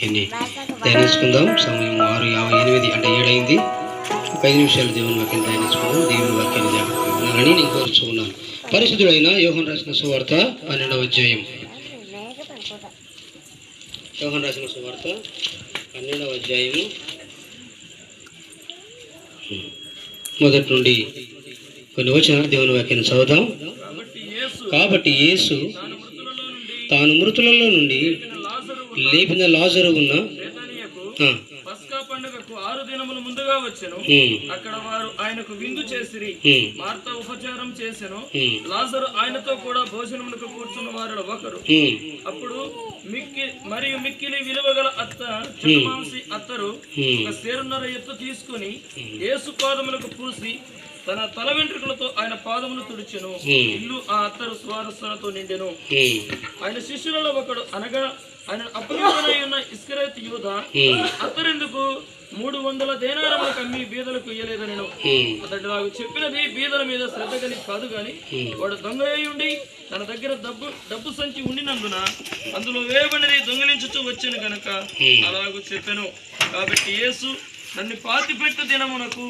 ఎన్ని ధ్యానించుకుందాం. సమయం 6:58 అంటే 7 అయింది. ఒక 5 నిమిషాలు దేవుని వాక్యం ధ్యానించుకుందాం. దేవుని వాక్యాన్ని జాగ్రత్తగా వినాలని నేను కోరుచూ ఉన్నాను. పరిశుద్ధుడైన యోహాను రాసిన సువార్త 12వ అధ్యాయం. యోహాను రాసిన సువార్త 12వ అధ్యాయము మొదటి నుండి కొన్ని వచనాలు దేవుని వాక్యాన్ని చదువుదాం. కాబట్టి యేసు తాను మృతులలో నుండి లేపిన లాజరు ఉన్న పస్కా పండుగకు 6 దినముల ముందుగా వచ్చెను. అక్కడ వారు ఆయనకు విందు చేసిరి. మార్త ఉపచారం చేసెను. లాజరు ఆయనతో కూడా భోజనమునకు కూర్చున్న వారిలో ఒకరు. అప్పుడు మిక్కిలి విలువగల చిన్నమాంసి అత్తరు ఒక సేరున్నర ఎత్తు తీసుకుని యేసు పాదములకు పూసి తన తల వెంట్రుకలతో ఆయన పాదమును తుడిచెను. ఇల్లు ఆ అత్తరు స్వారస్యతో నిండెను. ఆయన శిష్యులలో ఒకడు అనగా ఆయన అపరిచితుడై ఉన్న ఇస్కరియోతు యూదా అత్తరెందుకు 300 దేనారములకు అమ్మి బీదలకు ఇయ్యలేదనెను. అతడు నాకు చెప్పినది బీదల మీద శ్రద్ధ కలిగి కాదు గాని వాడు దొంగ అయి ఉండి తన దగ్గర డబ్బు సంచి ఉండినందున అందులో వేయబడినది దొంగిలించుతూ వచ్చాను గనక అలాగూ చెప్పాను. కాబట్టి యేసు నన్ను పాతిపెట్టు దినమునకు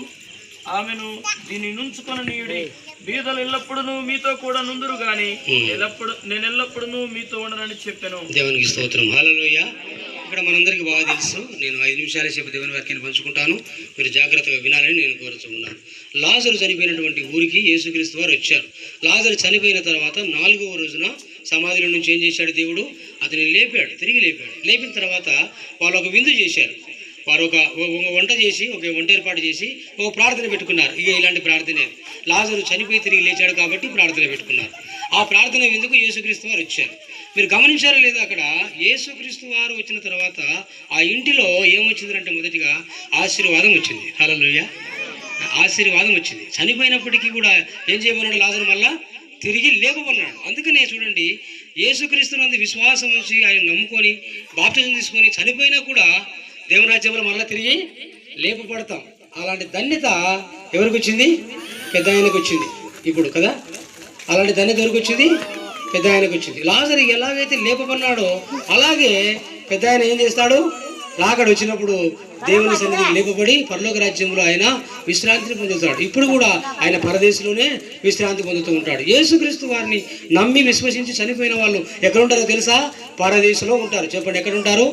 ఆమెను దీన్ని నుంచుకొననీయుడి. బీదలు ఎల్లప్పుడూ మీతో కూడా నుందురు గాని నేను ఎల్లప్పుడూ మీతో ఉండనని చెప్పాను. దేవునికి స్తోత్రం. హల్లెలూయా. ఇక్కడ మనందరికీ బాగా తెలుసు. నేను 5 నిమిషాలే చెప్పి దేవుని వాక్యాన్ని పంచుకుంటాను. మీరు జాగ్రత్తగా వినాలని నేను కోరుతున్నాను. లాజరు చనిపోయినటువంటి ఊరికి యేసుక్రీస్తు వారు వచ్చారు. లాజరు చనిపోయిన తర్వాత 4వ రోజున సమాధిలో నుంచి ఏం చేశాడు? దేవుడు అతన్ని లేపాడు, తిరిగి లేపాడు. లేపిన తర్వాత వాళ్ళు ఒక విందు చేశారు. వారు ఒక వంట చేసి, ఒక వంట ఏర్పాటు చేసి ఒక ప్రార్థన పెట్టుకున్నారు. ఇక ఇలాంటి ప్రార్థనే, లాజరు చనిపోయి తిరిగి లేచాడు కాబట్టి ప్రార్థన పెట్టుకున్నారు. ఆ ప్రార్థన ఎందుకు యేసుక్రీస్తు వారు వచ్చారు. మీరు గమనించారా లేదా? అక్కడ యేసుక్రీస్తు వారు వచ్చిన తర్వాత ఆ ఇంటిలో ఏమొచ్చిందంటే మొదటిగా ఆశీర్వాదం వచ్చింది. హల్లెలూయా. ఆశీర్వాదం వచ్చింది. చనిపోయినప్పటికీ కూడా ఏం చేయమన్నాడు? లాజరు మళ్ళా తిరిగి లేపమన్నాడు. అందుకనే చూడండి, యేసుక్రీస్తునందు విశ్వాసం ఉంచి ఆయన నమ్ముకొని బాప్తిజం తీసుకొని చనిపోయినా కూడా దేవుని రాజ్యంలో మళ్ళీ తిరిగి లేపబడతాం. అలాంటి ధన్యత ఎవరికి వచ్చింది? పెద్ద ఆయనకు వచ్చింది ఇప్పుడు కదా. అలాంటి ధన్యత ఎవరికి వచ్చింది? పెద్ద ఆయనకు వచ్చింది. లాజరు ఎలాగైతే లేపబడినాడో అలాగే పెద్ద ఆయన ఏం చేస్తాడు? రాకడ వచ్చినప్పుడు దేవుని సన్నిధికి లేపబడి పరలోక రాజ్యంలో ఆయన విశ్రాంతిని పొందుతాడు. ఇప్పుడు కూడా ఆయన పరదేశంలోనే విశ్రాంతి పొందుతూ ఉంటాడు. యేసుక్రీస్తు వారిని నమ్మి విశ్వసించి చనిపోయిన వాళ్ళు ఎక్కడ ఉంటారో తెలుసా? పరదేశంలో ఉంటారు. చెప్పండి, ఎక్కడ ఉంటారు?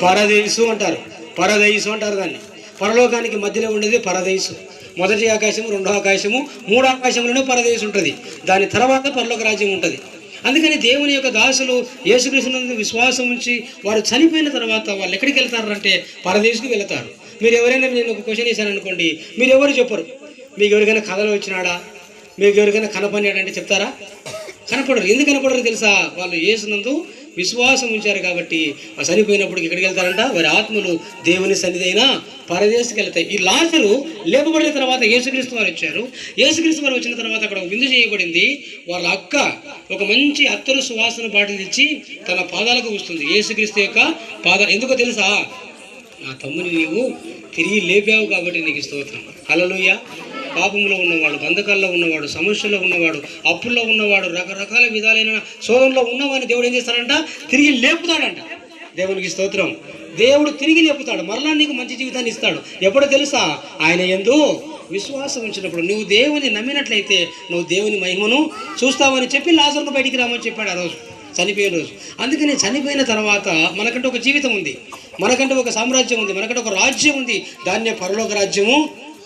పరదేశు అంటారు. పరదేశు అంటారు దాన్ని. పరలోకానికి మధ్యలో ఉండేది పరదేశు. మొదటి ఆకాశము, 2వ ఆకాశము, 3వ ఆకాశంలోనే పరదేశం ఉంటుంది. దాని తర్వాత పరలోక రాజ్యం ఉంటుంది. అందుకని దేవుని యొక్క దాసులు యేసుక్రీస్తునందు విశ్వాసం ఉంచి వారు చనిపోయిన తర్వాత వాళ్ళు ఎక్కడికి వెళ్తారంటే పరదేశుకు వెళ్తారు. మీరు ఎవరైనా, నేను ఒక క్వశ్చన్ వేసాను అనుకోండి, మీరు ఎవరు చెప్పరు. మీకు ఎవరికైనా కథలు వచ్చినాడా, మీకు ఎవరికైనా కనపడినాడంటే చెప్తారా? కనపడరు. ఎందుకు కనపడరు తెలుసా? వాళ్ళు యేసునందు విశ్వాసం ఉంచారు కాబట్టి చనిపోయినప్పుడు ఎక్కడికి వెళ్తారంట? వారి ఆత్మలు దేవుని సన్నిధి అయినా పరదేశకు వెళ్తాయి. ఈ లాజరు లేపబడిన తర్వాత యేసుక్రీస్తు వారు వచ్చారు. యేసుక్రీస్తు వారు వచ్చిన తర్వాత అక్కడ విందు చేయబడింది. వాళ్ళ అక్క ఒక మంచి అత్తరు సువాసన బాటిల్ ఇచ్చి తన పాదాలకు వస్తుంది. యేసుక్రీస్తు యొక్క పాదాలు. ఎందుకో తెలుసా? నా తమ్ముని నీవు తిరిగి లేపావు కాబట్టి నీకు స్తోత్రం. హల్లెలూయా. పాపంలో ఉన్నవాడు, బంధకాల్లో ఉన్నవాడు, సమస్యల్లో ఉన్నవాడు, అప్పుల్లో ఉన్నవాడు, రకరకాల విధాలైన శోధనలో ఉన్నవాడిని దేవుడు ఏం చేస్తాడంట? తిరిగి లేపుతాడంట. దేవునికి స్తోత్రం. దేవుడు తిరిగి లేపుతాడు. మరలా నీకు మంచి జీవితాన్ని ఇస్తాడు. ఎప్పుడో తెలుసా? ఆయన యందు విశ్వాసం ఉంచినప్పుడు. నువ్వు దేవుని నమ్మినట్లయితే నువ్వు దేవుని మహిమను చూస్తావని చెప్పి లాజరును బయటికి రామని చెప్పాడు ఆ రోజు, చనిపోయిన రోజు. అందుకని చనిపోయిన తర్వాత మనకంటే ఒక జీవితం ఉంది, మనకంటే ఒక సామ్రాజ్యం ఉంది, మనకంటే ఒక రాజ్యం ఉంది. దాన్నే పరలోక రాజ్యము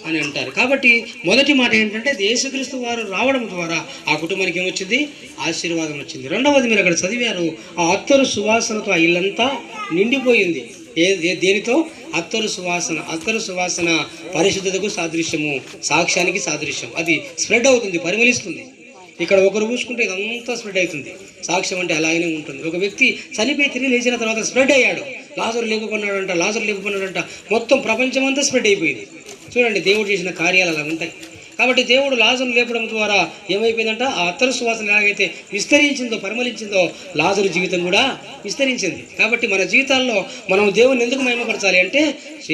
అని అంటారు. కాబట్టి మొదటి మాట ఏంటంటే యేసుక్రీస్తు వారు రావడం ద్వారా ఆ కుటుంబానికి ఏమొచ్చింది? ఆశీర్వాదం వచ్చింది. రెండవది, మీరు అక్కడ చదివారు, ఆ అత్తరు సువాసనతో ఆ ఇల్లంతా నిండిపోయింది. దేనితో? అత్తరు సువాసన. అత్తరు సువాసన పరిశుద్ధతకు సాదృశ్యము, సాక్ష్యానికి సాదృశ్యం. అది స్ప్రెడ్ అవుతుంది, పరిమళిస్తుంది. ఇక్కడ ఒకరు పూసుకుంటే ఇదంతా స్ప్రెడ్ అవుతుంది. సాక్ష్యం అంటే అలాగనే ఉంటుంది. ఒక వ్యక్తి చనిపోయి తిరిగి లేచిన తర్వాత స్ప్రెడ్ అయ్యాడు. లాజరు లేకపోయినాడంట, లాజరు లేకపోయినాడంట, మొత్తం ప్రపంచం అంతా స్ప్రెడ్ అయిపోయింది. చూడండి, దేవుడు చేసిన కార్యాలు అలా ఉంటాయి. కాబట్టి దేవుడు లాజరు లేపడం ద్వారా ఏమైపోయిందంట? ఆ అత్తరు సువాసన ఎలాగైతే విస్తరించిందో, పరిమళించిందో, లాజరు జీవితం కూడా విస్తరించింది. కాబట్టి మన జీవితాల్లో మనం దేవుని ఎందుకు మహిమపరచాలి అంటే,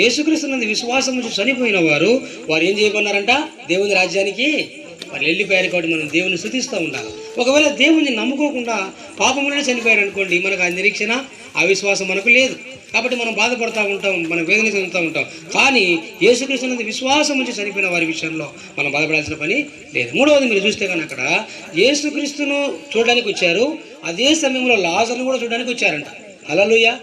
యేసుక్రీస్తునందు విశ్వాసం నుంచి చనిపోయిన వారు ఏం చేయబడినారంట? దేవుని రాజ్యానికి వాళ్ళు వెళ్ళిపోయారు కాబట్టి మనం దేవుని స్తుతిస్తూ ఉండాలి. ఒకవేళ దేవుని నమ్ముకోకుండా పాపంలోనే చనిపోయారు అనుకోండి, మనకు ఆ నిరీక్షణ అవిశ్వాసం మనకు లేదు. కాబట్టి మనం బాధపడుతూ ఉంటాం, మనం వేదన చెందుతూ ఉంటాం. కానీ యేసుక్రీస్తు నందు విశ్వాసం ఉంచి చనిపోయిన వారి విషయంలో మనం బాధపడాల్సిన పని లేదు. మూడవది మీరు చూస్తే కానీ అక్కడ యేసుక్రీస్తును చూడడానికి వచ్చారు, అదే సమయంలో లాజరును కూడా చూడడానికి వచ్చారంట. హల్లెలూయా.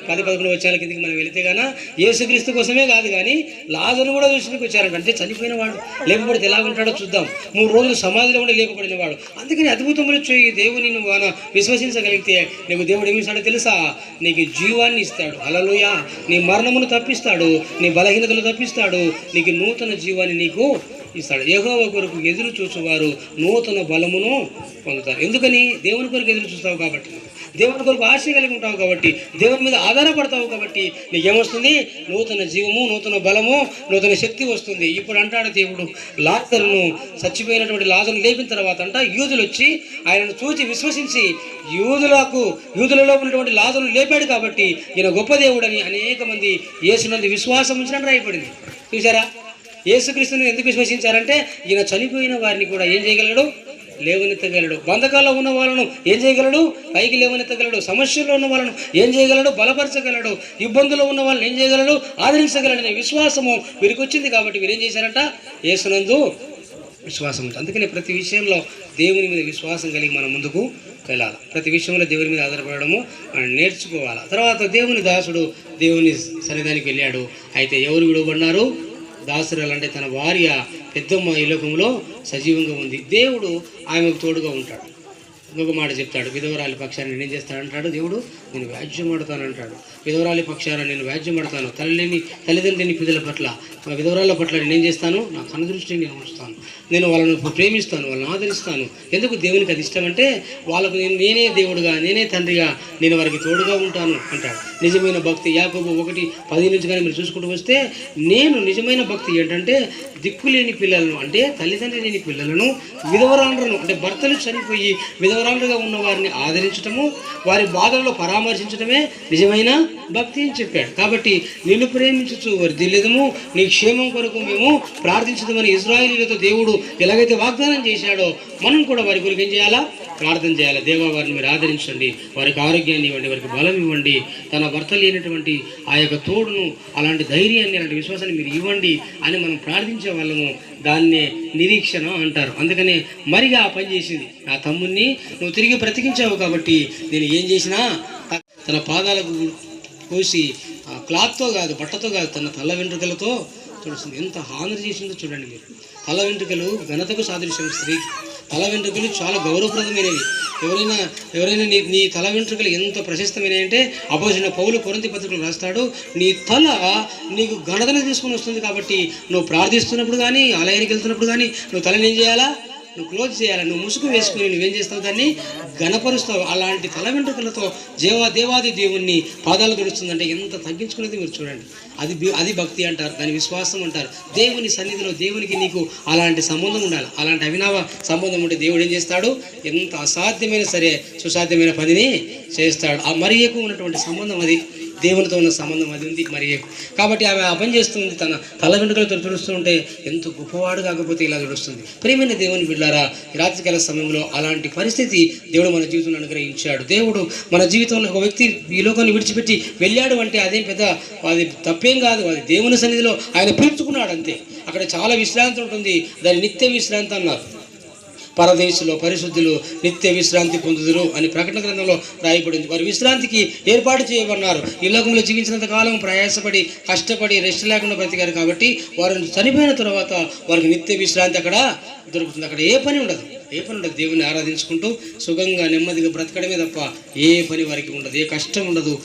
10-11 వచ్చాల కిందకి మనం వెళితే గాన యేసుక్రీస్తు కోసమే కాదు కానీ లాజరును కూడా చూడడానికి వచ్చారంట. అంటే చనిపోయిన వాడు లేపబడితే ఎలా ఉంటాడో చూద్దాం. 3 రోజులు సమాధిలో కూడా లేపబడిన వాడు. అందుకని అద్భుతములు చేయి దేవుని నువ్వు విశ్వసించగలిగితే నీకు దేవుడు ఏమి ఇస్తాడో తెలుసా? నీకు జీవాన్ని ఇస్తాడు. హల్లెలూయా. నీ మరణమును తప్పిస్తాడు, నీ బలహీనతలు తప్పిస్తాడు, నీకు నూతన జీవాన్ని నీకు ఇస్తాడు. యెహోవా కొరకు ఎదురు చూసేవారు నూతన బలమును పొందుతారు. ఎందుకని? దేవుని కొరకు ఎదురు చూస్తావు కాబట్టి, దేవుని కొరకు ఆశ కలిగి ఉంటావు కాబట్టి, దేవుని మీద ఆధారపడతావు కాబట్టి నీకేమొస్తుంది? నూతన జీవము, నూతన బలము, నూతన శక్తి వస్తుంది. ఇప్పుడు అంటాడు దేవుడు, లాజరును, చచ్చిపోయినటువంటి లాజరును లేపిన తర్వాత అంట యూదులు వచ్చి ఆయనను చూచి విశ్వసించి యూదులలో ఉన్నటువంటి లాజరును లేపాడు కాబట్టి ఈయన గొప్ప దేవుడని అనేక మంది యేసునందు విశ్వాసం ఉంచినట్టు రాయబడింది. చూసారా? యేసుక్రీస్తుని ఎందుకు విశ్వసించారంటే ఈయన చనిపోయిన వారిని కూడా ఏం చేయగలడు? లేవనెత్తగలడు. బంధకాల్లో ఉన్న వాళ్ళను ఏం చేయగలడు? పైకి లేవనెత్తగలడు. సమస్యల్లో ఉన్న వాళ్ళను ఏం చేయగలడు? బలపరచగలడు. ఇబ్బందుల్లో ఉన్న వాళ్ళని ఏం చేయగలడు? ఆదరించగలడు అనే విశ్వాసము వీరికి వచ్చింది కాబట్టి వీరు ఏం చేశారంట? యేసునందు విశ్వాసం ఉంది. అందుకని ప్రతి విషయంలో దేవుని మీద విశ్వాసం కలిగి మనం ముందుకు వెళ్ళాలి. ప్రతి విషయంలో దేవుని మీద ఆధారపడము మనం నేర్చుకోవాలి. తర్వాత దేవుని దాసుడు దేవుని సన్నిధానికి వెళ్ళాడు. అయితే ఎవరు విడువబడినారు? దాసురాలు, అంటే తన భార్య పెద్దమ్మ ఈ లోకంలో సజీవంగా ఉంది. దేవుడు ఆమెకు తోడుగా ఉంటాడు. ఇంకొక మాట చెప్తాడు, విధవరాలి పక్షాన్ని నేనేం చేస్తానంటాడు దేవుడు? నేను వ్యాజ్యం ఆడతానంటాడు. విధవరాలి పక్షాన నేను వ్యాజ్యం ఆడతాను. తల్లిదండ్రులని పిల్లల పట్ల, విధవరాల పట్ల నేనేం చేస్తాను? నా కనుదృష్టిని నేను ఉంచుతాను. నేను వాళ్ళను ప్రేమిస్తాను, వాళ్ళని ఆదరిస్తాను. ఎందుకు దేవునికి అది ఇష్టం అంటే వాళ్ళకు నేనే దేవుడుగా, నేనే తండ్రిగా, నేను వారికి తోడుగా ఉంటాను అంటాడు. నిజమైన భక్తి యాకోబు 1:10 నుంచి కానీ మీరు చూసుకుంటూ వస్తే, నేను నిజమైన భక్తి ఏంటంటే దిక్కులేని పిల్లలను, అంటే తల్లిదండ్రి లేని పిల్లలను, విధవరాలను, అంటే భర్తలు చనిపోయి విధవరాలుగా ఉన్న వారిని ఆదరించటము, వారి బాధల్లో పరామర్శించడమే నిజమైన భక్తి అని చెప్పాడు. కాబట్టి నిన్ను ప్రేమించు వర్ధిల్లెదము, నీ క్షేమం కొరకు మేము ప్రార్థించదమని ఇశ్రాయేలీయులతో దేవుడు ఎలాగైతే వాగ్దానం చేశాడో మనం కూడా వారి కొరకు ఏం చేయాలా? ప్రార్థన చేయాలి. దేవా, వారిని మీరు ఆదరించండి, వారికి ఆరోగ్యాన్ని ఇవ్వండి, వారికి బలం ఇవ్వండి, తన భర్త లేనటువంటి ఆ యొక్క తోడును, అలాంటి ధైర్యాన్ని, అలాంటి విశ్వాసాన్ని మీరు ఇవ్వండి అని మనం ప్రార్థించే వాళ్ళము. దాన్నే నిరీక్షణ అంటారు. అందుకనే మరిగా ఆ పని చేసింది. నా తమ్ముడిని నువ్వు తిరిగి బ్రతికించావు కాబట్టి నేను ఏం చేసినా తన పాదాలకు కోసి క్లాత్తో కాదు, బట్టతో కాదు, తన తల్ల వెంట్రుకలతో చూస్తుంది. ఎంత హానర్ చేసిందో చూడండి మీరు. తల వెంట్రుకలు ఘనతకు సాదృశ్యం. స్త్రీకి తల వెంట్రుకలు చాలా గౌరవప్రదమైనవి. ఎవరైనా నీ తల వెంట్రుకలు ఎంత ప్రశస్తమైనవి అంటే అపోజిట్ పౌలు కొరింథీ పత్రికలో రాస్తాడు, నీ తల నీకు ఘనతను తీసుకుని వస్తుంది. కాబట్టి నువ్వు ప్రార్థిస్తున్నప్పుడు కానీ, ఆలయానికి వెళ్తున్నప్పుడు కానీ నువ్వు తలని ఏం చేయాలా? నువ్వు క్లోజ్ చేయాలి. నువ్వు ముసుగు వేసుకుని నువ్వేం చేస్తావు? దాన్ని ఘనపరుస్తావు. అలాంటి తల వెంట్రుకలతో దేవాది దేవుణ్ణి పాదాలు గడుస్తుందంటే ఎంత తగ్గించుకునేది మీరు చూడండి. అది భక్తి అంటారు, దాని విశ్వాసం అంటారు. దేవుని సన్నిధిలో దేవునికి నీకు అలాంటి సంబంధం ఉండాలి. అలాంటి అవినావ సంబంధం ఉంటే దేవుడు ఏం చేస్తాడు? ఎంత అసాధ్యమైన సరే సుసాధ్యమైన పనిని చేస్తాడు. ఆ మరి ఎక్కువ ఉన్నటువంటి సంబంధం అది, దేవునితో ఉన్న సంబంధం అది ఉంది మరి. కాబట్టి ఆమె ఆ పని చేస్తుంది. తన తల వెంట్రుకలతో తుడుస్తూ ఉంటే ఎంత గొప్పవాడు కాకపోతే ఇలా తుడుస్తుంది. ప్రేమైన దేవుని బిడ్డలారా, రాత్రికాల సమయంలో అలాంటి పరిస్థితి దేవుడు మన జీవితంలో అనుగ్రహించాడు. దేవుడు మన జీవితంలో ఒక వ్యక్తి ఈ లోకాన్ని విడిచిపెట్టి వెళ్ళాడు అంటే అదేం పెద్ద అది తప్పేం కాదు. అది దేవుని సన్నిధిలో ఆయన పిలుచుకున్నాడు అంతే. అక్కడ చాలా విశ్రాంతి ఉంటుంది. దాన్ని నిత్య విశ్రాంతి అన్నారు. పరదేశులో పరిశుద్ధులు నిత్య విశ్రాంతి పొందుదురు అని ప్రకటన గ్రంథంలో రాయబడింది. వారి విశ్రాంతికి ఏర్పాటు చేయబడినారు. ఈ లోకంలో జీవించినంత కాలం ప్రయాసపడి కష్టపడి రెస్ట్ లేకుండా బ్రతికారు కాబట్టి వారు చనిపోయిన తర్వాత వారికి నిత్య విశ్రాంతి అక్కడ దొరుకుతుంది. అక్కడ ఏ పని ఉండదు. దేవుని ఆరాధించుకుంటూ సుఖంగా నెమ్మదిగా బ్రతకడమే తప్ప ఏ పని వారికి ఉండదు, ఏ కష్టం ఉండదు,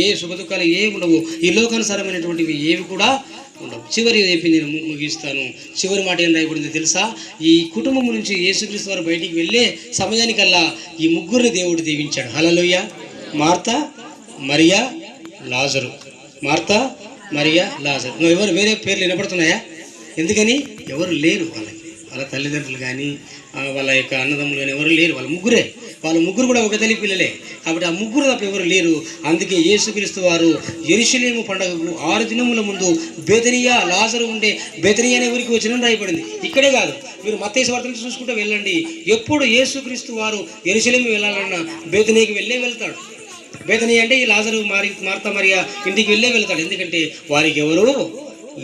ఏ సుఖదుఖాలు ఏ ఉండవు. ఈ లోకానుసారమైనటువంటివి ఏవి కూడా ఉండవు. చివరి చెప్పి నేను ముగిస్తాను. చివరి మాట ఏం రాయబడింది తెలుసా? ఈ కుటుంబం నుంచి యేసుక్రీస్తు వారు బయటికి వెళ్ళే సమయానికల్లా ఈ ముగ్గురిని దేవుడు దీవించాడు. హల్లెలూయా. మార్తా, మరియా, లాజరు. మార్తా, మరియా, లాజరు. ఎవరు వేరే పేర్లు వినపడుతున్నాయా? ఎందుకని? ఎవరు లేరు వాళ్ళకి. వాళ్ళ తల్లిదండ్రులు కానీ వాళ్ళ యొక్క అన్నదమ్ములు కానీ ఎవరు లేరు. వాళ్ళ ముగ్గురు కూడా ఒక తల్లి పిల్లలే. కాబట్టి ఆ ముగ్గురు తప్ప ఎవరు లేరు. అందుకే యేసుక్రీస్తు వారు యెరూషలేము పండగకు 6 దినముల ముందు బేతనియా, లాజరు ఉండే బేతనియా అనే ఊరికి వచ్చినని రాయబడింది. ఇక్కడే కాదు, మీరు మత్తయి సువార్తను చూసుకుంటూ వెళ్ళండి. ఎప్పుడు యేసుక్రీస్తు వారు యెరూషలేము వెళ్ళాలన్నా బేతనీకి వెళ్తాడు. బేతనీ అంటే ఈ లాజరు మార్తా మరియా ఇంటికి వెళ్తాడు. ఎందుకంటే వారికి ఎవరు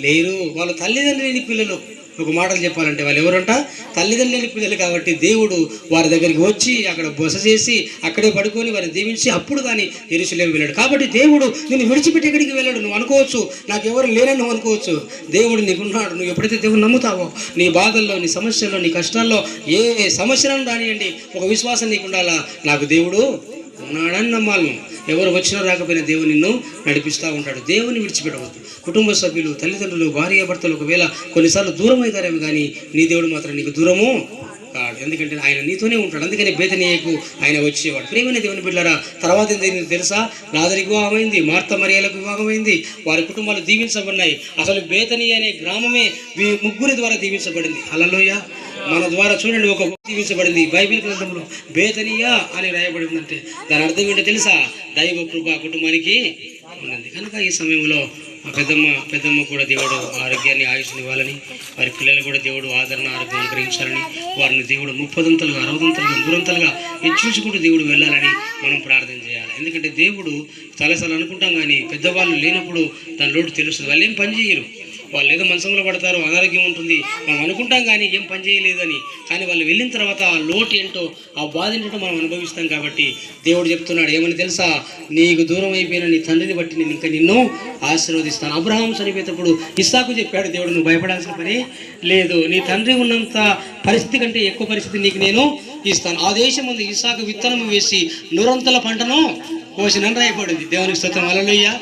లేరు. వాళ్ళ తల్లిదండ్రులు లేని పిల్లలు. ఒక మాటలు చెప్పాలంటే వాళ్ళు ఎవరంట? తల్లిదండ్రులు లేని పిల్లలు. కాబట్టి దేవుడు వారి దగ్గరికి వచ్చి అక్కడ బస చేసి అక్కడే పడుకొని వారిని దీవించి అప్పుడు కానీ యెరూషలేము వెళ్ళాడు. కాబట్టి దేవుడు నిన్ను విడిచిపెట్టి ఎక్కడికి వెళ్ళాడు. నువ్వు అనుకోవచ్చు నాకు ఎవరు లేరని నువ్వు అనుకోవచ్చు. దేవుడు నీకున్నాడు. నువ్వు ఎప్పుడైతే దేవుడు నమ్ముతావో నీ బాధల్లో, నీ సమస్యల్లో, నీ కష్టాల్లో ఏ సమస్యలను రానియండి, ఒక విశ్వాసం నీకు ఉండాలా. నాకు దేవుడు ఉన్నాడని నమ్మాలను. ఎవరు వచ్చినా రాకపోయినా దేవుడు నిన్ను నడిపిస్తూ ఉంటాడు. దేవుని విడిచిపెట్టవద్దు. కుటుంబ సభ్యులు, తల్లిదండ్రులు, భార్యాభర్తలు ఒకవేళ కొన్నిసార్లు దూరం అవుతారేమో కానీ నీ దేవుడు మాత్రం నీకు దూరము కాడు. ఎందుకంటే ఆయన నీతోనే ఉంటాడు. అందుకని బేతనీయకు ఆయన వచ్చేవాడు. ప్రియమైన దేవుని బిడ్డలారా, తర్వాత ఏంటో తెలుసా? లాజరుకు వివాహమైంది, మార్తా మరియలకు వివాహమైంది, వారి కుటుంబాలు దీవించబడినాయి. అసలు బేతనీయ అనే గ్రామమే ముగ్గురి ద్వారా దీవించబడింది. హల్లెలూయా. మన ద్వారా చూడండి, ఒక దీవించబడింది. బైబిల్ గ్రంథంలో బేతనియా అని రాయబడిందంటే దాని అర్థం ఏంటో తెలుసా? దైవ కృప కుటుంబానికి ఉన్నది. కనుక ఈ సమయంలో పెద్దమ్మ కూడా దేవుడు ఆరోగ్యాన్ని, ఆయుష్ని ఇవ్వాలని, వారి పిల్లలు కూడా దేవుడు ఆదరణ, ఆరోగ్యం అనుగ్రహించాలని, వారిని దేవుడు 30ంతలుగా 60ంతలుగా 100ంతలుగా హెచ్చించుకుంటూ దేవుడు వెళ్ళాలని మనం ప్రార్థన చేయాలి. ఎందుకంటే దేవుడు చాలాసార్లు అనుకుంటాం కానీ పెద్దవాళ్ళు లేనప్పుడు దాని లోటు తెలుస్తుంది. వాళ్ళు ఏం పని చేయరు. వాళ్ళు ఏదో మంచంలో పడతారు, అనారోగ్యం ఉంటుంది, మనం అనుకుంటాం కానీ ఏం పని చేయలేదని. కానీ వాళ్ళు వెళ్ళిన తర్వాత ఆ లోటు ఏంటో, ఆ బాధ ఏంటో మనం అనుభవిస్తాం. కాబట్టి దేవుడు చెప్తున్నాడు ఏమని తెలుసా? నీకు దూరం అయిపోయిన నీ తండ్రిని బట్టి నేను ఇంకా నిన్ను ఆశీర్వదిస్తాను. అబ్రహాం చనిపోయేటప్పుడు ఇస్సాకు చెప్పాడు దేవుడు, నువ్వు భయపడాల్సిన పని లేదు, నీ తండ్రి ఉన్నంత పరిస్థితి కంటే ఎక్కువ పరిస్థితి నీకు నేను ఇస్తాను. ఆ దేశం ముందు ఇస్సాకు విత్తనం వేసి 100 పంటను కోసినని రాయబడింది. దేవునికి స్తోత్రం. హల్లెలూయా.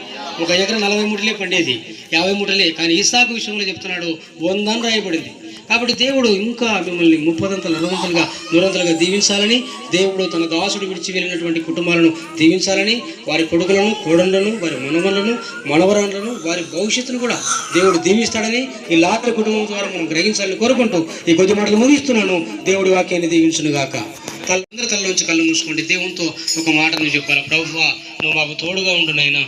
1 ఎకరం 40 మూటలే పండేది, 50 మూటలే. కానీ ఇస్సాకు విషయంలో చెప్తున్నాడు 100 అని రాయబడింది. కాబట్టి దేవుడు ఇంకా మిమ్మల్ని 30ంతలు 60ంతలుగా 100ంతలుగా దీవించాలని, దేవుడు తన దాసుడు విడిచి వెళ్ళినటువంటి కుటుంబాలను దీవించాలని, వారి కొడుకులను, కోడళ్లను, వారి మనవలను, మనవరాలను, వారి భవిష్యత్తును కూడా దేవుడు దీవిస్తాడని ఈ లాకల కుటుంబం ద్వారా మనం గ్రహించాలని కోరుకుంటూ ఈ కొద్ది మాటలు ముగిస్తున్నాను. దేవుడి వాక్యాన్ని దీవించును గాక. అందరి తల్లోంచి కళ్ళు మూసుకోండి. దేవునితో ఒక మాట నువ్వు చెప్పాలి. ప్రభువా, నువ్వు మాకు తోడుగా ఉండు నాయనా.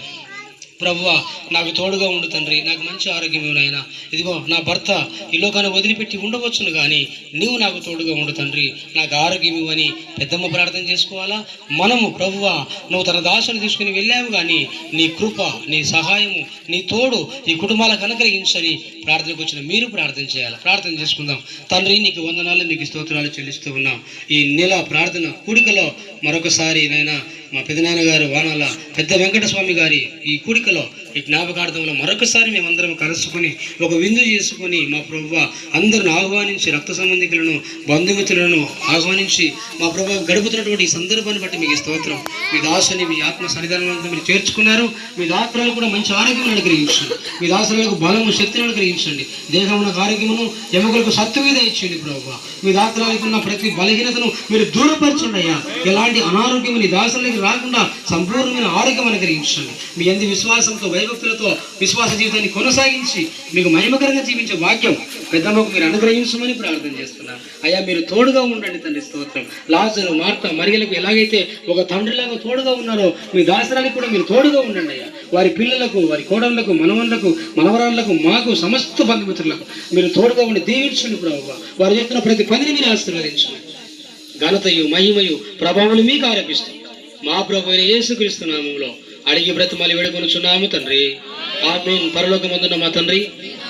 ప్రభువా, నాకు తోడుగా ఉండు తండ్రి. నాకు మంచి ఆరోగ్యం నాయనా. ఇదిగో నా భర్త ఈ లోకాన్ని వదిలిపెట్టి ఉండవచ్చును కానీ నీవు నాకు తోడుగా ఉండు తండ్రి. నాకు ఆరోగ్యం ఇవ్వని పెద్దమ్మ ప్రార్థన చేసుకోవాలా? మనము ప్రభువా, నువ్వు తన దాసుని తీసుకుని వెళ్ళావు కానీ నీ కృప, నీ సహాయము, నీ తోడు ఈ కుటుంబాలకు అనుగ్రహించని ప్రార్థనకు వచ్చిన మీరు ప్రార్థన చేయాలి. ప్రార్థన చేసుకుందాం. తండ్రి, నీకు వందనాలు, నీకు స్తోత్రాలు చెల్లిస్తూ ఉన్నాం. ఈ నెల ప్రార్థన కూడికలో మరొకసారి నైనా మా పెదనాన్నగారు వానాల పెద్ద వెంకటస్వామి గారి ఈ కూడికలో, ఈ జ్ఞాపకార్థంలో మరొకసారి మేమందరం కలుసుకొని ఒక విందు చేసుకొని మా ప్రభువ అందరిని ఆహ్వానించి, రక్త సంబంధికులను, బంధుమిత్రులను ఆహ్వానించి మా ప్రభువు గడుపుతున్నటువంటి ఈ సందర్భాన్ని బట్టి మీకు స్తోత్రం. మీ దాసుని మీ ఆత్మ సన్నిధానంలో మీరు చేర్చుకున్నారు. మీ దాసులకు కూడా మంచి ఆరోగ్యం అనుగ్రహించండి. మీ దాసులకు బలము, శక్తిని అనుగ్రహించండి. దేహమునకు ఆరోగ్యమును, ఎముకలకు సత్తువిధ ఇచ్చండి ప్రభువ. మీ దాసులకు ఉన్న ప్రతి బలహీనతను మీరు దూరపరచండి అయ్యా. ఎలాంటి అనారోగ్యం నీ దాసులకి రాకుండా సంపూర్ణమైన ఆరోగ్యం అనుగ్రహించండి. మీ అంది విశ్వాసంతో, భయభక్తులతో విశ్వాస జీవితాన్ని కొనసాగించి మీకు మహిమకరంగా జీవించే వాక్యం పెద్దమ్మకు మీరు అనుగ్రహించమని ప్రార్థన చేస్తున్నారు. అయ్యా, మీరు తోడుగా ఉండండి తండ్రి. స్తోత్రం. లాజరు, మార్తా, మరియలకు ఎలాగైతే ఒక తండ్రిలాగా తోడుగా ఉన్నారో మీ దాసరానికి కూడా మీరు తోడుగా ఉండండి అయ్యా. వారి పిల్లలకు, వారి కోడళ్లకు, మనవళ్లకు, మనవరాళ్లకు, మాకు, సమస్త బంధుమిత్రులకు మీరు తోడుగా ఉండి దీవించండి ప్రభువా. వారు చేస్తున్న ప్రతి పనిని మీరు ఆశీర్వదించండి. ఘనతయు, మహిమయు, ప్రభావాలు మీకు ఆరోపిస్తాం. మా ప్రభు అయిన యేసుక్రీస్తు నామములో అడిగి బ్రతిమాలి వేడుకొనుచున్నాము తండ్రి. ఆమేన్. పరలోకమందున్న మా తండ్రి,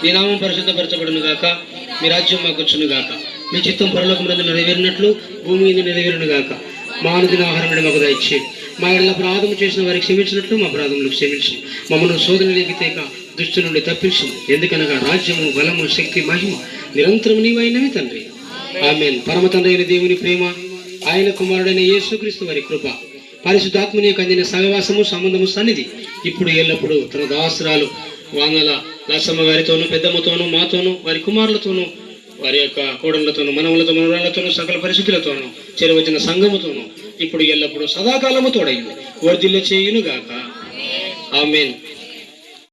నీ నామం పరిశుద్ధపరచబడును గాక. మీ రాజ్యం మాకు వచ్చును గాక. మీ చిత్తం పరలోకమునందు నెరవేరినట్లు భూమి మీద నెరవేరును గాక. మా అనుదిన ఆహారం మాకు దయచేయండి. మా ఇళ్ళ అపరాధము చేసిన వారికి క్షమించినట్లు మా అపరాధములకు క్షమించి మమ్మల్ని శోధనలోకి తేక దుష్టు నుండి తప్పించు. ఎందుకనగా రాజ్యము, బలము, శక్తి, మహిమ నిరంతరం నీవైనవి తండ్రి. ఆమేన్. పరమ తండ్రి అయిన దేవుని ప్రేమ, ఆయన కుమారుడైన యేసుక్రీస్తు వారి కృప, పరిశుద్ధాత్మని యొక్క అందిన సహవాసము, సంబంధము, సన్నిధి ఇప్పుడు ఎల్లప్పుడూ తన దాసురాలు వానల లక్ష్మ గారితోనూ, పెద్దమ్మతోనూ, మాతోనూ, వారి కుమారులతోనూ, వారి యొక్క కోడళ్లతోనూ, మనవలతో, మనవరాళ్లతోనూ, సకల పరిశుద్ధులతోనూ, చేరవచ్చిన సంఘముతోనూ ఇప్పుడు ఎల్లప్పుడూ సదాకాలము తోడైంది వర్ధిల్ల చేయును గాక. ఆమేన్.